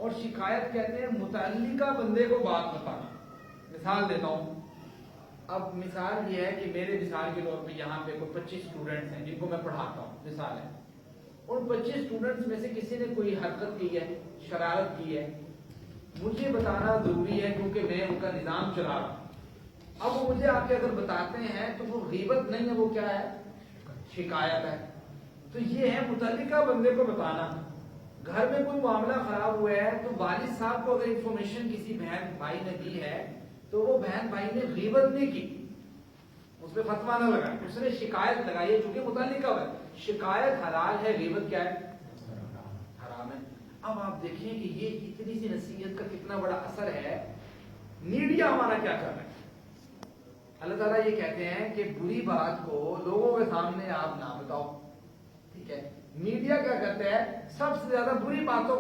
اور شکایت کہتے ہیں متعلقہ بندے کو بات بتانا. مثال دیتا ہوں. اب مثال یہ ہے کہ میرے مثال کے طور پہ یہاں پہ کوئی 25 اسٹوڈنٹس ہیں جن کو میں پڑھاتا ہوں. مثال ہے ان 25 اسٹوڈنٹس میں سے کسی نے کوئی حرکت کی ہے, شرارت کی ہے, مجھے بتانا ضروری ہے کیونکہ میں ان کا نظام چلا رہا ہوں. اب وہ مجھے آ کے اگر بتاتے ہیں تو وہ غیبت نہیں ہے, وہ کیا ہے, شکایت ہے. تو یہ ہے متعلقہ بندے کو بتانا. گھر میں کوئی معاملہ خراب ہوا ہے تو والد صاحب کو اگر انفارمیشن کسی بہن بھائی نے دی ہے تو وہ بہن بھائی نے غیبت نہیں کی, اس پہ فتویٰ نہ لگا, اس نے شکایت لگائی ہے چونکہ متعلقہ ہے. شکایت حلال ہے, غیبت کیا ہے, حرام ہے. اب آپ دیکھیں کہ یہ اتنی سی نصیحت کا کتنا بڑا اثر ہے. میڈیا ہمارا کیا کر رہا ہے؟ اللہ تعالیٰ یہ کہتے ہیں کہ بری بات کو لوگوں کے سامنے آپ نہ بتاؤ. ٹھیک ہے, میڈیا کیا کرتا ہے, سب سے زیادہ بری باتوں